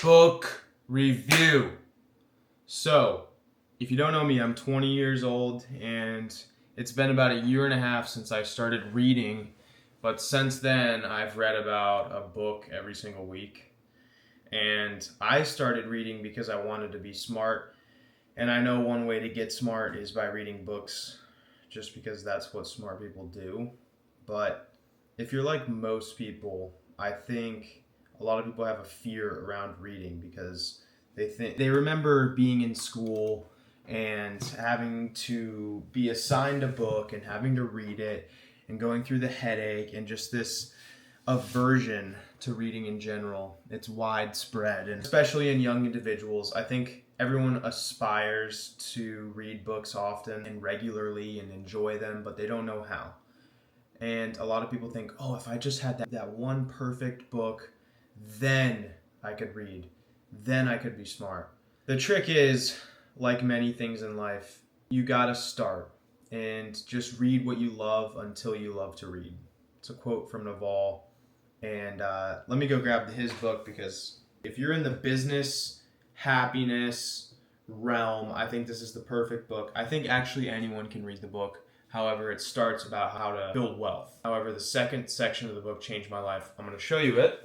book review. So, if you don't know me, I'm 20 years old, and it's been about a year and a half since I started reading, but since then, I've read about a book every single week. And I started reading because I wanted to be smart, and I know one way to get smart is by reading books, just because that's what smart people do. But if you're like most people, I think a lot of people have a fear around reading because they remember being in school and having to be assigned a book and having to read it and going through the headache and just this aversion to reading in general. It's widespread, and especially in young individuals. I think everyone aspires to read books often and regularly and enjoy them, but they don't know how. And a lot of people think, oh, if I just had that one perfect book, then I could read. Then I could be smart. The trick is, like many things in life, you gotta start and just read what you love until you love to read. It's a quote from Naval. And let me go grab his book, because if you're in the business, happiness realm, I think this is the perfect book. I think actually anyone can read the book. However, it starts about how to build wealth. However, the second section of the book changed my life. I'm going to show you it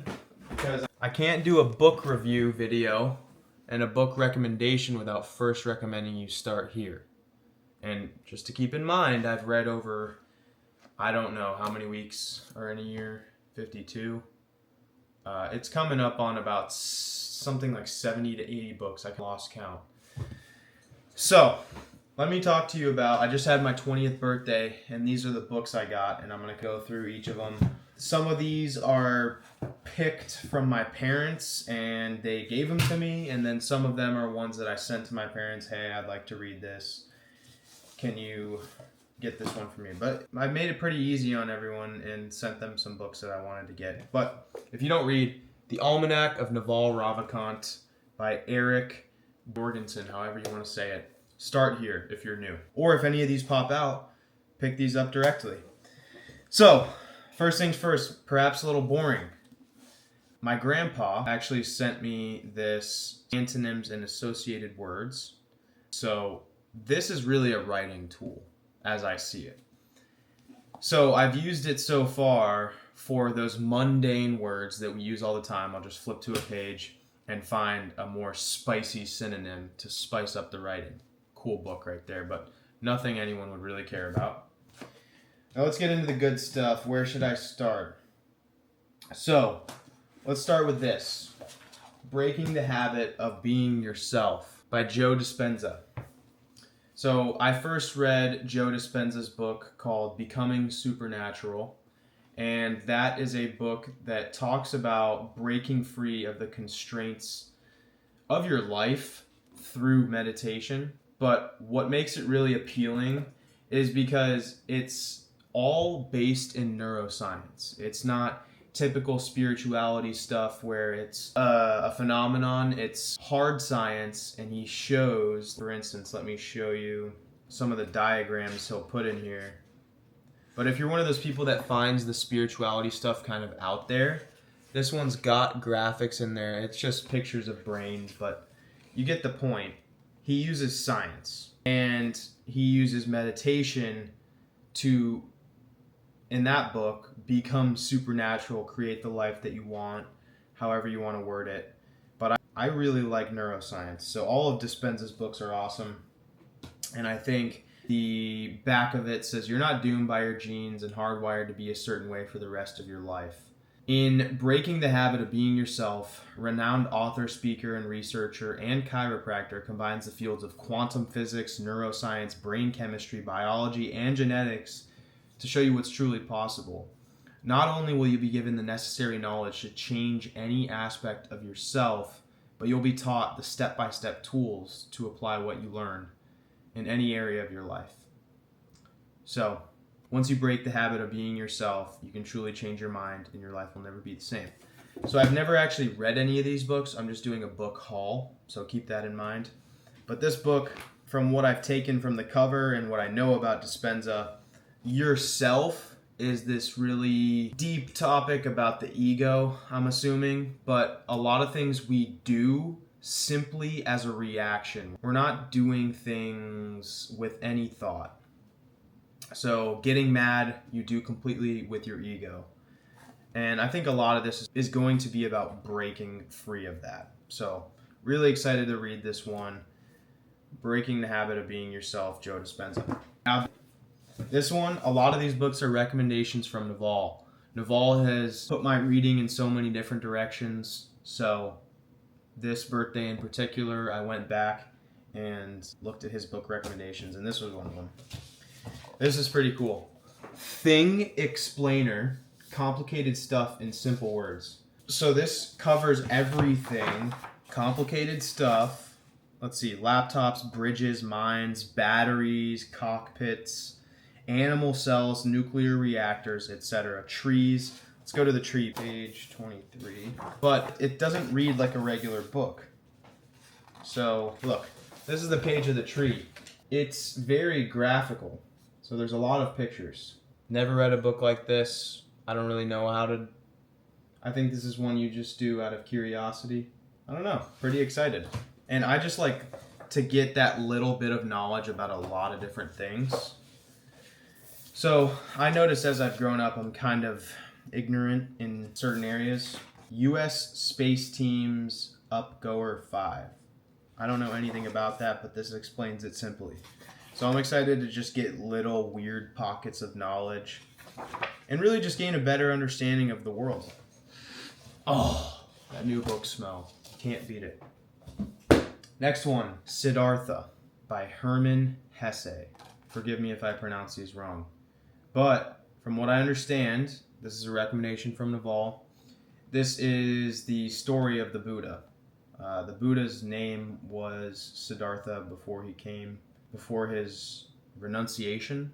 because I can't do a book review video and a book recommendation without first recommending you start here. And just to keep in mind, I've read over, I don't know how many weeks are in a year, 52. It's coming up on about something like 70 to 80 books. I lost count. So, let me talk to you about, I just had my 20th birthday, and these are the books I got, and I'm going to go through each of them. Some of these are picked from my parents, and they gave them to me, and then some of them are ones that I sent to my parents. Hey, I'd like to read this. Can you get this one for me? But I made it pretty easy on everyone and sent them some books that I wanted to get. But if you don't read, The Almanac of Naval Ravikant by Eric Jorgensen, however you want to say it. Start here if you're new. Or if any of these pop out, pick these up directly. So, first things first, perhaps a little boring. My grandpa actually sent me this Antonyms and Associated Words. So, this is really a writing tool, as I see it. So, I've used it so far for those mundane words that we use all the time. I'll just flip to a page and find a more spicy synonym to spice up the writing. Cool book right there, but nothing anyone would really care about. Now let's get into the good stuff. Where should I start? So, let's start with this. Breaking the Habit of Being Yourself by Joe Dispenza. So, I first read Joe Dispenza's book called Becoming Supernatural, and that is a book that talks about breaking free of the constraints of your life through meditation. But what makes it really appealing is because it's all based in neuroscience. It's not typical spirituality stuff where it's a phenomenon. It's hard science, and he shows, for instance, let me show you some of the diagrams he'll put in here. But if you're one of those people that finds the spirituality stuff kind of out there, this one's got graphics in there. It's just pictures of brains, but you get the point. He uses science, and he uses meditation to, in that book, become supernatural, create the life that you want, however you want to word it. But I really like neuroscience, so all of Dispenza's books are awesome. And I think the back of it says you're not doomed by your genes and hardwired to be a certain way for the rest of your life. In Breaking the Habit of Being Yourself, renowned author, speaker, and researcher and chiropractor combines the fields of quantum physics, neuroscience, brain chemistry, biology, and genetics to show you what's truly possible. Not only will you be given the necessary knowledge to change any aspect of yourself, but you'll be taught the step-by-step tools to apply what you learn in any area of your life. So, once you break the habit of being yourself, you can truly change your mind, and your life will never be the same. So I've never actually read any of these books. I'm just doing a book haul, so keep that in mind. But this book, from what I've taken from the cover and what I know about Dispenza, yourself is this really deep topic about the ego, I'm assuming, but a lot of things we do simply as a reaction. We're not doing things with any thought. So getting mad, you do completely with your ego. And I think a lot of this is going to be about breaking free of that. So really excited to read this one, Breaking the Habit of Being Yourself, Joe Dispenza. Now, this one, a lot of these books are recommendations from Naval. Naval has put my reading in so many different directions. So this birthday in particular, I went back and looked at his book recommendations, and this was one of them. This is pretty cool. Thing Explainer, Complicated Stuff in Simple Words. So this covers everything. Complicated stuff. Let's see, laptops, bridges, mines, batteries, cockpits, animal cells, nuclear reactors, etc. Trees. Let's go to the tree, page 23. But it doesn't read like a regular book. So look, this is the page of the tree. It's very graphical. So there's a lot of pictures. Never read a book like this. I don't really know how to... I think this is one you just do out of curiosity. I don't know. Pretty excited. And I just like to get that little bit of knowledge about a lot of different things. So I noticed as I've grown up, I'm kind of ignorant in certain areas. U.S. Space Team's Upgoer 5. I don't know anything about that, but this explains it simply. So I'm excited to just get little weird pockets of knowledge and really just gain a better understanding of the world. Oh, that new book smell. Can't beat it. Next one, Siddhartha by Hermann Hesse. Forgive me if I pronounce these wrong. But from what I understand, this is a recommendation from Naval. This is the story of the Buddha. The Buddha's name was Siddhartha before his renunciation.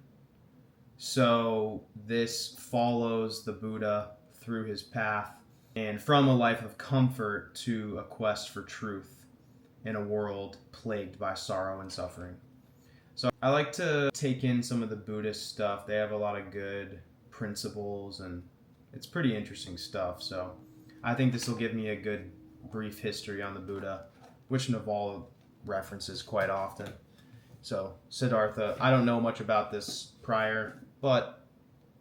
So this follows the Buddha through his path and from a life of comfort to a quest for truth in a world plagued by sorrow and suffering. So I like to take in some of the Buddhist stuff. They have a lot of good principles and it's pretty interesting stuff. So I think this will give me a good brief history on the Buddha, which Naval references quite often. So Siddhartha, I don't know much about this prior, but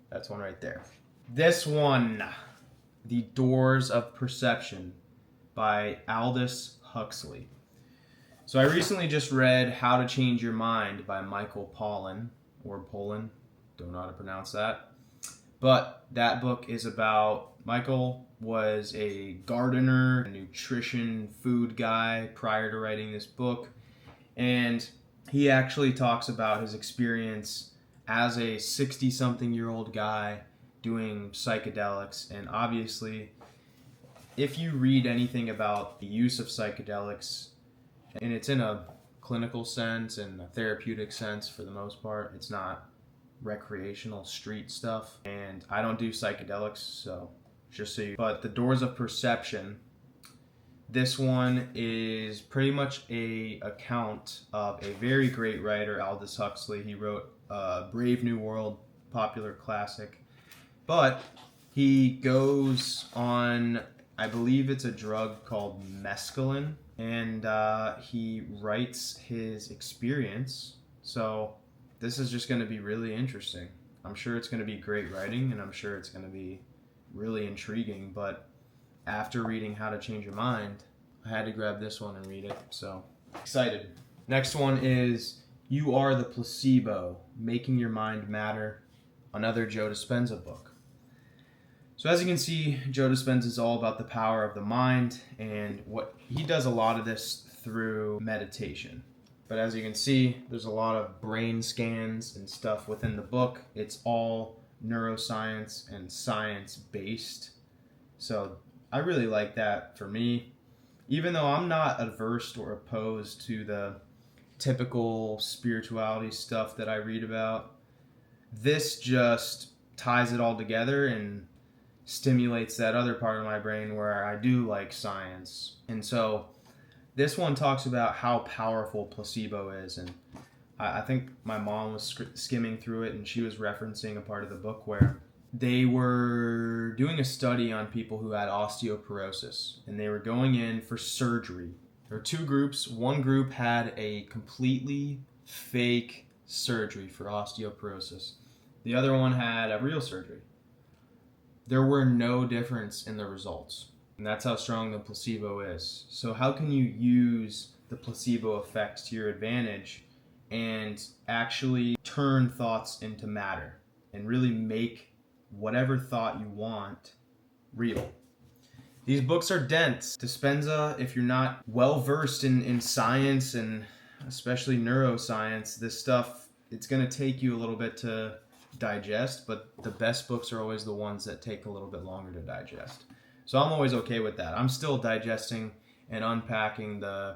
that's one right there. This one, The Doors of Perception by Aldous Huxley. So I recently just read How to Change Your Mind by Michael Pollan, don't know how to pronounce that. But that book is about, Michael was a gardener, a nutrition, food guy prior to writing this book. And he actually talks about his experience as a 60-something-year-old guy doing psychedelics. And obviously, if you read anything about the use of psychedelics, and it's in a clinical sense and a therapeutic sense for the most part, it's not recreational street stuff. And I don't do psychedelics, so just so you... But The Doors of Perception, this one is pretty much a account of a very great writer, Aldous Huxley. He wrote Brave New World, popular classic. But he goes on, I believe it's a drug called mescaline, and he writes his experience. So this is just going to be really interesting. I'm sure it's going to be great writing, and I'm sure it's going to be really intriguing, but after reading How to Change Your Mind, I had to grab this one and read it, so excited. Next one is You Are the Placebo, Making Your Mind Matter, another Joe Dispenza book. So as you can see, Joe Dispenza is all about the power of the mind, and what he does a lot of this through meditation. But as you can see, there's a lot of brain scans and stuff within the book. It's all neuroscience and science based. So I really like that for me. Even though I'm not averse or opposed to the typical spirituality stuff that I read about, this just ties it all together and stimulates that other part of my brain where I do like science. And so this one talks about how powerful placebo is, and I think my mom was skimming through it and she was referencing a part of the book where they were doing a study on people who had osteoporosis, and they were going in for surgery. There were two groups. One group had a completely fake surgery for osteoporosis. The other one had a real surgery. There were no difference in the results. And that's how strong the placebo is. So how can you use the placebo effect to your advantage and actually turn thoughts into matter and really make whatever thought you want real? These books are dense. Dispenza, if you're not well versed in science and especially neuroscience, this stuff, it's going to take you a little bit to digest, but the best books are always the ones that take a little bit longer to digest. So I'm always okay with that. I'm still digesting and unpacking the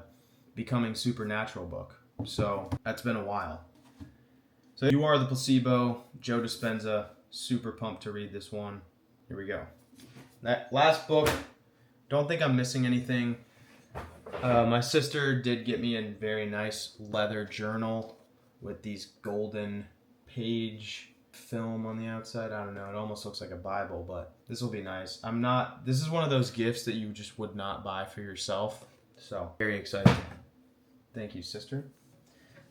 Becoming Supernatural book. So that's been a while. So You Are the Placebo, Joe Dispenza. Super pumped to read this one. Here we go. That last book, don't think I'm missing anything. My sister did get me a very nice leather journal with these golden page film on the outside. I don't know, it almost looks like a Bible, but this will be nice. This is one of those gifts that you just would not buy for yourself. So very excited. Thank you, sister.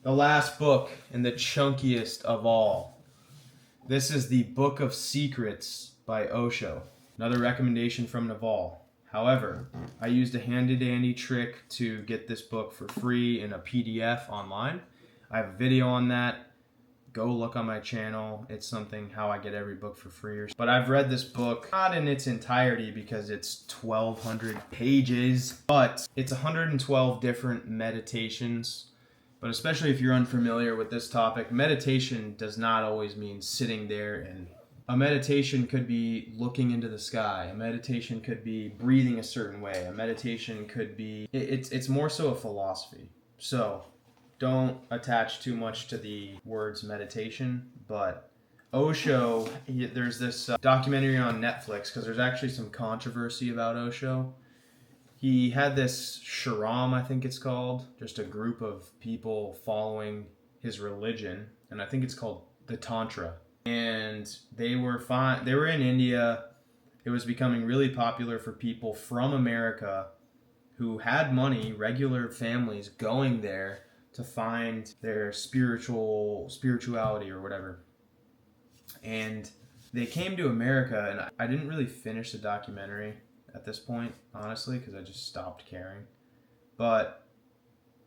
The last book, and the chunkiest of all. This is the Book of Secrets by Osho. Another recommendation from Naval. However, I used a handy-dandy trick to get this book for free in a PDF online. I have a video on that. Go look on my channel. It's something how I get every book for free. But I've read this book, not in its entirety because it's 1,200 pages, but it's 112 different meditations. But especially if you're unfamiliar with this topic, meditation does not always mean sitting there, and a meditation could be looking into the sky. A meditation could be breathing a certain way. A meditation could be, it's more so a philosophy. So don't attach too much to the words meditation, but Osho, there's this documentary on Netflix, because there's actually some controversy about Osho. He had this Sharam, I think it's called, just a group of people following his religion, and I think it's called the Tantra. And they were in India. It was becoming really popular for people from America who had money, regular families going there to find their spirituality or whatever. And they came to America, and I didn't really finish the documentary at this point, honestly, because I just stopped caring. But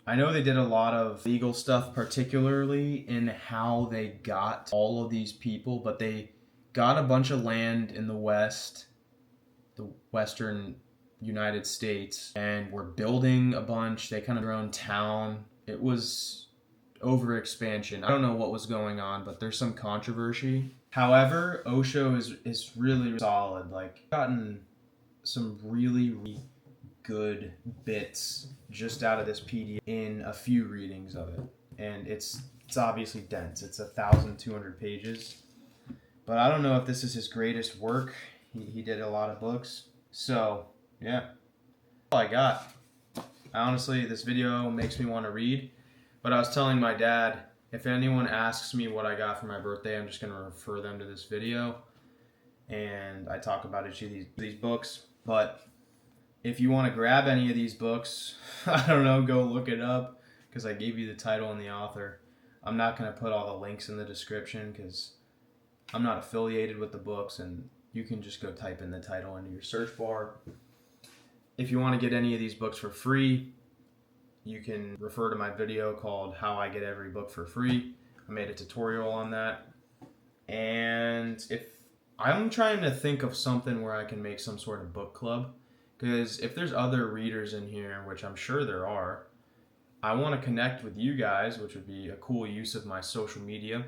I know they did a lot of legal stuff, particularly in how they got all of these people, but they got a bunch of land in the West, the Western United States, and were building a bunch. They kind of their own town. It was overexpansion. I don't know what was going on, but there's some controversy. However, Osho is really solid. Like, gotten some really good bits just out of this PDF in a few readings of it, and it's obviously dense. It's 1,200 pages, but I don't know if this is his greatest work. He did a lot of books, so yeah, all I got. Honestly, this video makes me want to read, but I was telling my dad, if anyone asks me what I got for my birthday, I'm just going to refer them to this video, and I talk about each of these books. But if you want to grab any of these books, I don't know, go look it up, because I gave you the title and the author. I'm not going to put all the links in the description because I'm not affiliated with the books, and you can just go type in the title into your search bar. If you want to get any of these books for free, you can refer to my video called How I Get Every Book for Free. I made a tutorial on that. And if I'm trying to think of something where I can make some sort of book club, because if there's other readers in here, which I'm sure there are, I want to connect with you guys, which would be a cool use of my social media.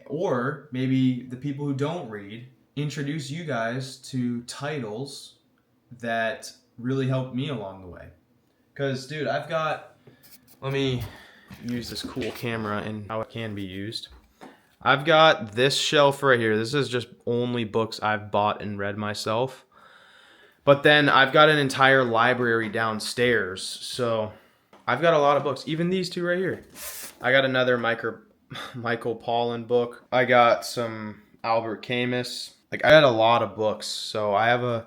Or maybe the people who don't read, introduce you guys to titles that really helped me along the way. Because, dude, let me use this cool camera and how it can be used. I've got this shelf right here. This is just only books I've bought and read myself. But then I've got an entire library downstairs. So I've got a lot of books. Even these two right here. I got another Michael Pollan book. I got some Albert Camus. Like, I read a lot of books, so I have a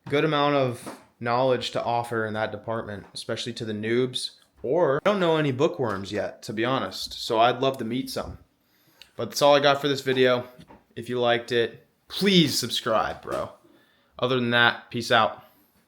good amount of knowledge to offer in that department, especially to the noobs. Or I don't know any bookworms yet, to be honest. So I'd love to meet some. But that's all I got for this video. If you liked it, please subscribe, bro. Other than that, peace out.